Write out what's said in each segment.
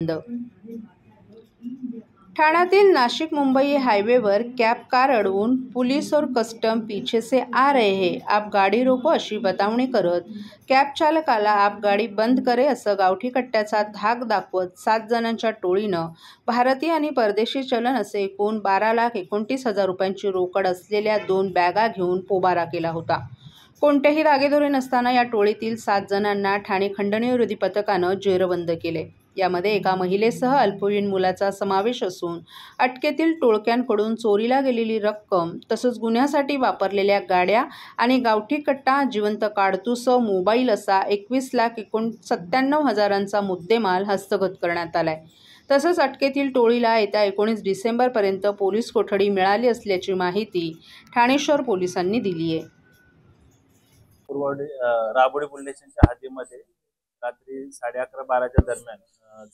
बंद। ठाण्यातील नाशिक मुंबई हायवेवर कॅब कार अडवून पुलिस और कस्टम पीछे से आ रहे हैं, आप गाडी रोको अशी बतावणी करत कॅब चालकाला आप गाडी बंद करे असं गावठी कट्ट्याचा धाक दाखवत 7 जणांच्या टोळीनं भारतीय आणि परदेशी चलन असे एकूण 12,29,000 रुपयांची रोकड असलेल्या 2 बॅगा घेऊन पोबारा केला होता। कोणतेही दागेदोरे नसताना या टोळीतील 7 जणांना ठाणे खंडणी विरोधी पथकानं जेरबंद केले। यामध्ये एका महिलेसह अल्पवयीन मुलाचा समावेश असून अटकेतील टोळक्यांकडून चोरीला गेलेली रक्कम तसंच गुन्ह्यासाठी वापरलेल्या गाड्या आणि गावठी कट्टा, जिवंत काडतूस, मोबाईल असा 21,97,000चा मुद्देमाल हस्तगत करण्यात आलाय। तसंच अटकेतील टोळीला येत्या 19 डिसेंबरपर्यंत पोलीस कोठडी मिळाली असल्याची माहिती ठाणे शहर पोलिसांनी दिली आहे। राबोडी पोलीस स्टेशनच्या हद्दीमध्ये रात्री 11:30-12च्या दरम्यान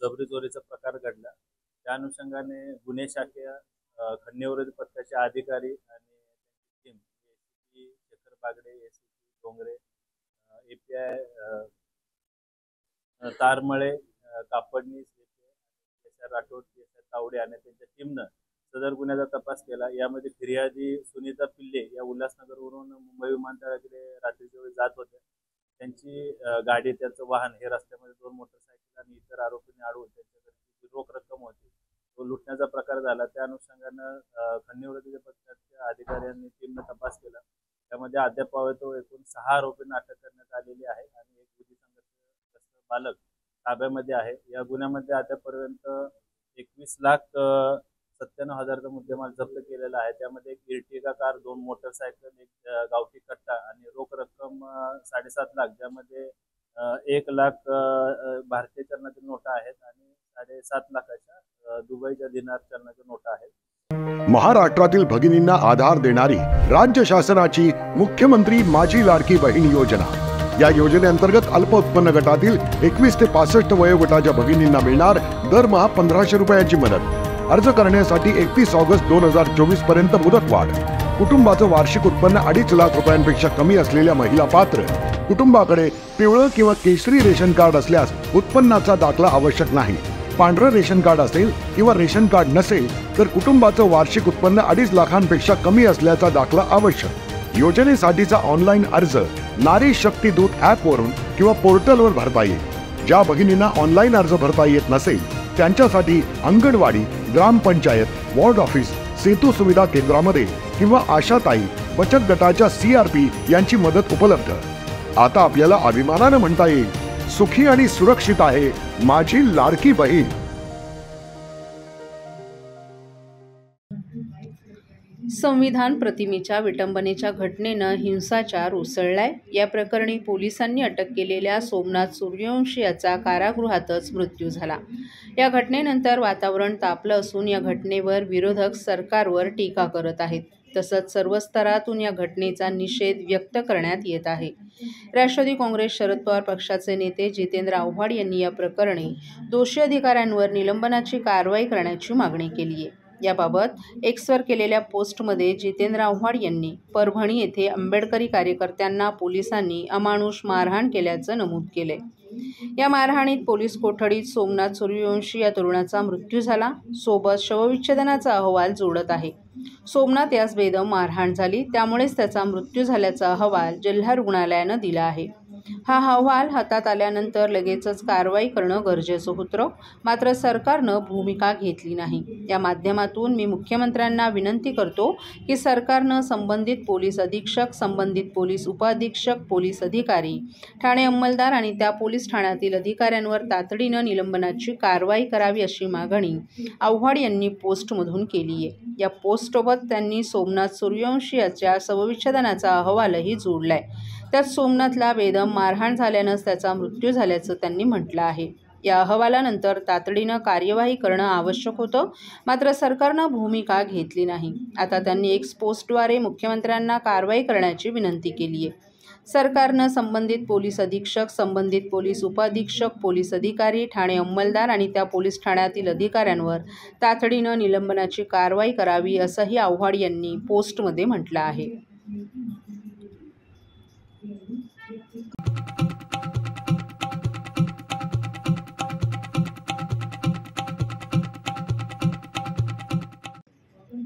जबरी चोरीचा प्रकार घडला। त्या अनुषंगाने गुन्हे शाखेच्या खंडणी विरोधी पथकाचे अधिकारी आणि team ACP Shekhar Bagade, ACP Dongre, API Tarmale, Kapadnis, Rathod, Tawde आणि त्यांच्या टीमनं सदर गुन्ह्याचा तपास केला। यामध्ये फिर्यादी सुनीता पिल्ले या उल्हासनगरवरून मुंबई विमानतळाकडे रात्रीच्या वेळी जात होत्या। त्यांची गाडी, त्यांचं वाहन हे रस्त्यामध्ये 2 मोटरसायकल आणि इतर आरोपींनी अडवून त्यांच्याकडे रोख रक्कम होती तो लुटण्याचा प्रकार झाला। त्या अनुषंगानं खंडणी विरोधी पथकाच्या अधिकाऱ्यांनी टीमनं तपास केला। त्यामध्ये अद्याप एकूण 6 आरोपींना अटक करण्यात आलेली आहे आणि एक विधी संघर्ष बालक ताब्यामध्ये आहे। या गुन्ह्यामध्ये अद्यापर्यंत 21,97,000चा मुद्देमाल जप्त केलेला आहे। त्यामध्ये एक इर्टिगा कार, 2 मोटरसायकल, एक गावठी कट्टा आणि रोख रक्कम 7.5 लाख, ज्यामध्ये 1 लाख भारतीय चलनाच्या नोटा आहेत आणि 7.5 लाखाच्या दुबईच्या दिनार चलनाच्या नोटा आहेत। महाराष्ट्रातील भगिनींना आधार देणारी राज्य शासनाची मुख्यमंत्री माझी लाडकी बहीण योजना। या योजनेअंतर्गत अल्प उत्पन्न गटातील 21 ते 65 वयोगटाच्या भगिनींना मिळणार दरमहा 1,500 रुपयाची मदत। अर्ज करण्यासाठी 31 ऑगस्ट 2024 पर्यंत मुदतवाढ। कुटुंबाचं वार्षिक उत्पन्न 2.5 लाख रुपयांपेक्षा कमी असलेल्या महिला पात्र। कुटुंबाकडे पिवळं किंवा केशरी रेशन कार्ड असल्यास उत्पन्नाचा दाखला आवश्यक नाही। पांढरं रेशन कार्ड असेल किंवा रेशन कार्ड नसेल तर कुटुंबाचं वार्षिक उत्पन्न 2.5 लाखांपेक्षा कमी असल्याचा दाखला आवश्यक। योजनेसाठीचा ऑनलाईन अर्ज नारी शक्ती दूत ॲप वरून किंवा पोर्टलवर भरता येईल। ज्या भगिनींना ऑनलाईन अर्ज भरता येत नसेल त्यांच्यासाठी अंगणवाडी, ग्रामपंचायत, वॉर्ड ऑफिस, सेतू सुविधा केंद्रामध्ये किंवा आशाताई बचत गटाच्या CRP यांची मदत उपलब्ध। आता आपल्याला अभिमानाने म्हणता येईल, सुखी आणि सुरक्षित आहे माझी लाडकी बहीण। संविधान प्रतिमेच्या विटंबनेच्या घटनेनं हिंसाचार उसळलाय। या प्रकरणी पोलिसांनी अटक केलेल्या सोमनाथ सूर्यवंशी याचा कारागृहातच मृत्यू झाला। या घटनेनंतर वातावरण तापलं असून या घटनेवर विरोधक सरकारवर टीका करत आहेत। तसंच सर्व स्तरातून या घटनेचा निषेध व्यक्त करण्यात येत आहे। राष्ट्रवादी काँग्रेस शरद पवार पक्षाचे नेते जितेंद्र आव्हाड यांनी या प्रकरणी दोषी अधिकाऱ्यांवर निलंबनाची कारवाई करण्याची मागणी केली आहे। याबाबत एक्सवर केलेल्या पोस्टमध्ये जितेंद्र आव्हाड यांनी परभणी येथे आंबेडकरी कार्यकर्त्यांना पोलिसांनी अमानुष मारहाण केल्याचं नमूद केले। या मारहाणीत पोलीस कोठडीत सोमनाथ सूर्यवंशी या तरुणाचा मृत्यू झाला। सोबत शवविच्छेदनाचा अहवाल जोडत आहे। सोमनाथ यास बेदम मारहाण झाली, त्यामुळेच त्याचा मृत्यू झाल्याचा अहवाल जिल्हा रुग्णालयानं दिला आहे। हा अहवाल हातात आल्यानंतर लगेचच कारवाई करणं गरजेचं होतं, मात्र सरकारनं भूमिका घेतली नाही। या माध्यमातून मी मुख्यमंत्र्यांना विनंती करतो की सरकारनं संबंधित पोलीस अधीक्षक, संबंधित पोलीस उपअधीक्षक, पोलीस अधिकारी, ठाणे अंमलदार आणि त्या पोलीस ठाण्यातील अधिकाऱ्यांवर तातडीनं निलंबनाची कारवाई करावी अशी मागणी आव्हाड यांनी पोस्टमधून केली आहे। या पोस्टसोबत त्यांनी सोमनाथ सूर्यवंशी याच्या शवविच्छेदनाचा अहवालही जोडलाय। त्यात सोमनाथला बेदम मारहाण झाल्यानंच त्याचा मृत्यू झाल्याचं त्यांनी म्हटलं आहे। या अहवालानंतर तातडीनं कार्यवाही करणं आवश्यक होतं, मात्र सरकारनं भूमिका घेतली नाही। आता त्यांनी एक्स पोस्टद्वारे मुख्यमंत्र्यांना कारवाई करण्याची विनंती केली आहे। सरकारनं संबंधित पोलीस अधीक्षक, संबंधित पोलीस उपअधीक्षक, पोलीस अधिकारी, ठाणे अंमलदार आणि त्या पोलीस ठाण्यातील अधिकाऱ्यांवर तातडीनं निलंबनाची कारवाई करावी असंही आव्हाड यांनी पोस्टमध्ये म्हटलं आहे।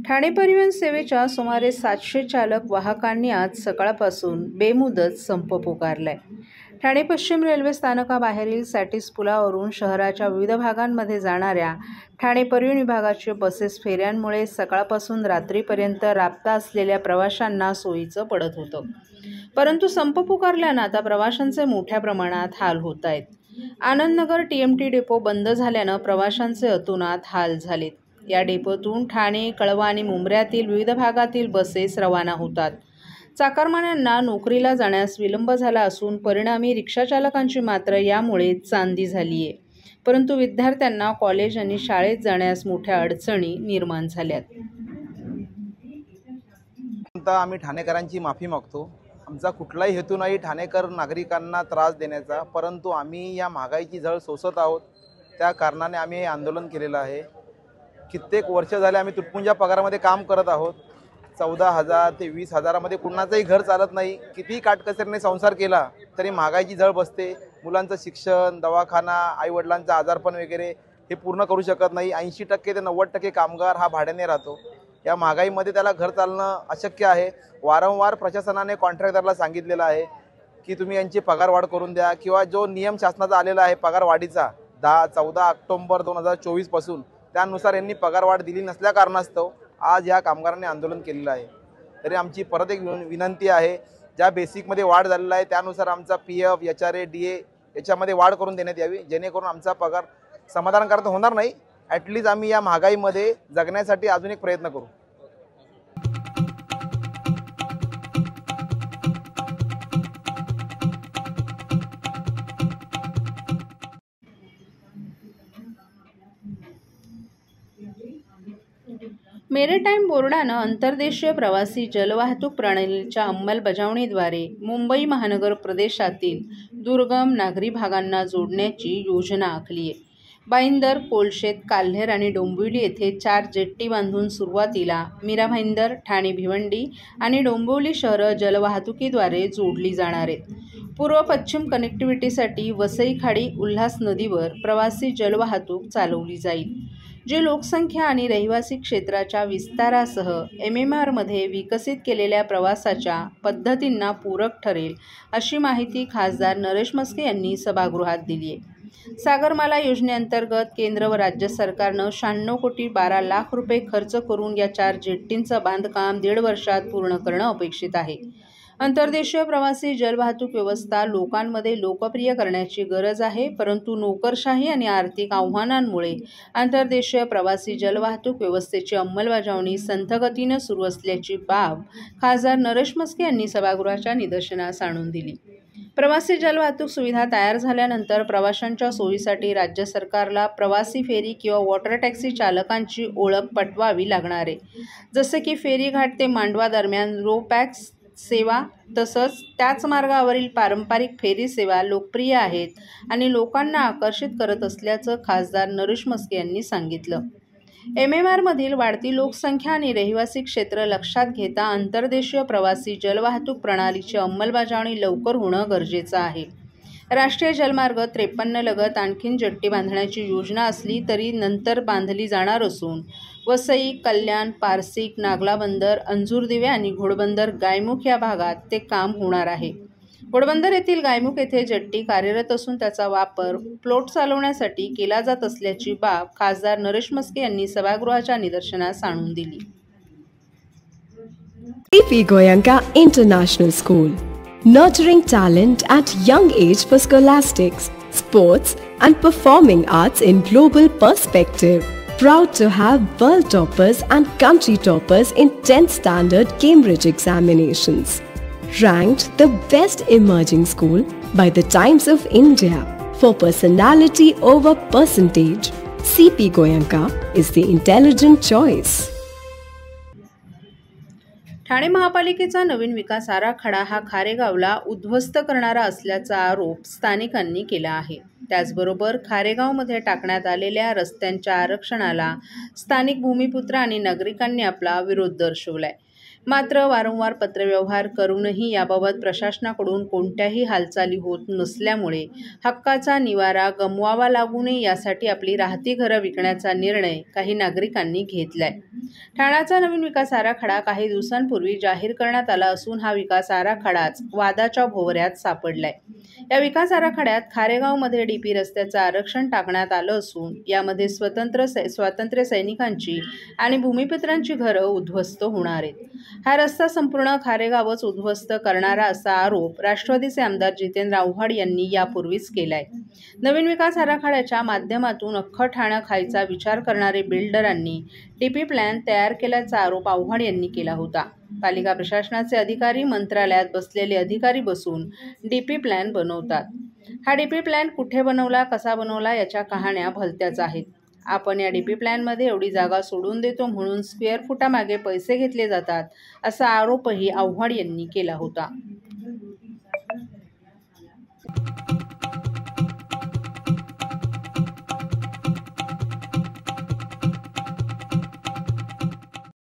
ठाणे परिवहन सेवेच्या सुमारे 700 चालक वाहकांनी आज सकाळपासून बेमुदत संप पुकारलाय. ठाणे पश्चिम रेल्वे स्थानकाबाहेरील सॅटिस पुलावरून शहराच्या विविध भागांमध्ये जाणाऱ्या ठाणे परिवहन विभागाचे बसेस फेऱ्यांमुळे सकाळपासून रात्रीपर्यंत राबता असलेल्या प्रवाशांना सोयीचं पडत होतं. परंतु संप पुकारल्यानं आता प्रवाशांचे मोठ्या प्रमाणात हाल होत आहेत. आनंदनगर TMT डेपो बंद झाल्यानं प्रवाशांचे अतोनात हाल झालेत. या डेपोतून ठाणे, कळवा आणि मुंब्र्यातील विविध भागातील बसेस रवाना होतात. चाकरमान्यांना नोकरीला जाण्यास विलंब झाला असून परिणामी रिक्षाचालकांची मात्र यामुळे चांदी झाली आहे. परंतु विद्यार्थ्यांना कॉलेज आणि शाळेत जाण्यास मोठ्या अडचणी निर्माण झाल्यात. आम्ही ठाणेकरांची माफी मागतो. आमचा कुठलाही हेतू नाही ठाणेकर नागरिकांना त्रास देण्याचा, परंतु आम्ही या महागाईची झळ सोसत आहोत. त्या कारणाने आम्ही हे आंदोलन केलेलं आहे. कित्येक वर्ष झाले आम्ही तुटपुंजा पगारामध्ये काम करत आहोत. 14,000 ते 20,000मध्ये कुणाचंही घर चालत नाही. कितीही काटकसरीने संसार केला तरी महागाईची झळ बसते. मुलांचं शिक्षण, दवाखाना, आईवडिलांचं आजारपण वगैरे हे पूर्ण करू शकत नाही. 80% ते 90% कामगार हा भाड्याने राहतो. या महागाईमध्ये त्याला घर चालणं अशक्य आहे. वारंवार प्रशासनाने कॉन्ट्रॅक्टरला सांगितलेलं आहे की तुम्ही यांची पगारवाढ करून द्या, किंवा जो नियम शासनाचा आलेला आहे पगारवाढीचा 14 ऑक्टोबर 2024 पासून, त्यानुसार यांनी पगारवाढ दिली नसल्या कारणास्तव आज या कामगारांनी आंदोलन केलेलं आहे. तरी आमची परत एक विनंती आहे, ज्या बेसिकमध्ये वाढ झालेला आहे त्यानुसार आमचा PF, HRA, DA याच्यामध्ये वाढ करून देण्यात यावी, जेणेकरून आमचा पगार समाधानकारक होणार नाही. ॲटलिस्ट आम्ही या महागाईमध्ये जगण्यासाठी अजून एक प्रयत्न करू. मेरिटाईम बोर्डानं आंतरदेशीय प्रवासी जलवाहतूक प्रणालीच्या अंमलबजावणीद्वारे मुंबई महानगर प्रदेशातील दुर्गम नागरी भागांना जोडण्याची योजना आखली आहे. भाईंदर, कोलशेत, काल्हेर आणि डोंबिवली येथे 4 जेट्टी बांधून सुरुवातीला मीरा भाईंदर, ठाणे भिवंडी आणि डोंबिवली शहरं जलवाहतुकीद्वारे जोडली जाणार आहेत. पूर्व-पश्चिम कनेक्टिव्हिटीसाठी वसई खाडी, उल्हास नदीवर प्रवासी जलवाहतूक चालवली जाईल, जे लोकसंख्या आणि रहिवासी क्षेत्राच्या विस्तारासह MMRमध्ये विकसित केलेल्या प्रवासाच्या पद्धतींना पूरक ठरेल, अशी माहिती खासदार नरेश म्हस्के यांनी सभागृहात दिली आहे. सागरमाला योजनेअंतर्गत केंद्र व राज्य सरकारनं 96 कोटी 12 लाख रुपये खर्च करून या 4 जेट्टींचं बांधकाम 1.5 वर्षात पूर्ण करणं अपेक्षित आहे. अंतर्देशीय प्रवासी जलवाहतूक व्यवस्था लोकांमध्ये लोकप्रिय करण्याची गरज आहे, परंतु नोकरशाही आणि आर्थिक आव्हानांमुळे अंतर्देशीय प्रवासी जलवाहतूक व्यवस्थेची अंमलबजावणी संथ गतीनं सुरू असल्याची बाब खासदार नरेश म्हस्के यांनी सभागृहाच्या निदर्शनास आणून दिली. प्रवासी जलवाहतूक सुविधा तयार झाल्यानंतर प्रवाशांच्या सोयीसाठी राज्य सरकारला प्रवासी फेरी किंवा वॉटर टॅक्सी चालकांची ओळख पटवावी लागणार आहे. जसे की फेरी घाट ते मांडवा दरम्यान रो पॅक्स सेवा, तसंच त्याच मार्गावरील पारंपरिक फेरी सेवा लोकप्रिय आहेत आणि लोकांना आकर्षित करत असल्याचं खासदार नरेश म्हस्के यांनी सांगितलं. MMRमधील वाढती लोकसंख्या आणि रहिवासी क्षेत्र लक्षात घेता आंतरदेशीय प्रवासी जलवाहतूक प्रणालीची अंमलबजावणी लवकर होणं गरजेचं आहे. राष्ट्रीय जलमार्ग 53 लगत आणखीन जेट्टी बांधण्याची योजना असली तरी नंतर बांधली जाणार असून वसई, कल्याण, पारसिक, नागला बंदर, अंजूरदिवे आणि घोडबंदर गायमुख या भागात ते काम होणार आहे. घोडबंदर येथील गायमुख येथे जेट्टी कार्यरत असून त्याचा वापर फ्लोट चालवण्यासाठी केला जात असल्याची बाब खासदार नरेश म्हस्के यांनी सभागृहाच्या निदर्शनास आणून दिली. CP Goenka International School, nurturing talent at young age for scholastics, sports and performing arts in global perspective. Proud to have world toppers and country toppers in 10th standard Cambridge examinations. Ranked the best emerging school by the Times of India for personality over percentage, CP Goenka is the intelligent choice. Thane महापालिकेचा नवीन विकास आराखडा हा खारेगावला उद्ध्वस्त करणारा असल्याचा आरोप स्थानिकांनी केला आहे. त्याचबरोबर खारेगावमध्ये टाकण्यात आलेल्या रस्त्यांच्या आरक्षणाला स्थानिक भूमिपुत्र आणि नागरिकांनी आपला विरोध दर्शवलाय. मात्र वारंवार पत्रव्यवहार करूनही याबाबत प्रशासनाकडून कोणत्याही हालचाली होत नसल्यामुळे हक्काचा निवारा गमवावा लागू नये यासाठी आपली राहती घरं विकण्याचा निर्णय काही नागरिकांनी घेतलाय. ठाण्याचा नवीन विकास आराखडा काही दिवसांपूर्वी जाहीर करण्यात आला असून हा विकास आराखडाच वादाच्या भोवऱ्यात सापडलाय. या विकास आराखड्यात खारेगावमध्ये डीपी रस्त्याचं आरक्षण टाकण्यात आलं असून यामध्ये स्वातंत्र्य सैनिकांची आणि भूमिपुत्रांची घरं उद्ध्वस्त होणार आहेत. हा रस्ता संपूर्ण खारेगावच उद्ध्वस्त करणारा असा आरोप राष्ट्रवादीचे आमदार जितेंद्र आव्हाड यांनी यापूर्वीच केलाय. नवीन विकास आराखड्याच्या माध्यमातून अख्खं ठाणं खायचा विचार करणारे बिल्डरांनी डीपी प्लॅन तयार केल्याचा आरोप आव्हाड यांनी केला होता. पालिका प्रशासनाचे अधिकारी मंत्रालयात बसलेले अधिकारी बसून डीपी प्लॅन बनवतात. हा डीपी प्लॅन कुठे बनवला, कसा बनवला याच्या कहाण्या भलत्याच आहेत. आपण या डीपी प्लॅनमध्ये एवढी जागा सोडून देतो म्हणून स्क्वेअर फुटामागे पैसे घेतले जातात असा आरोपही आव्हाड यांनी केला होता.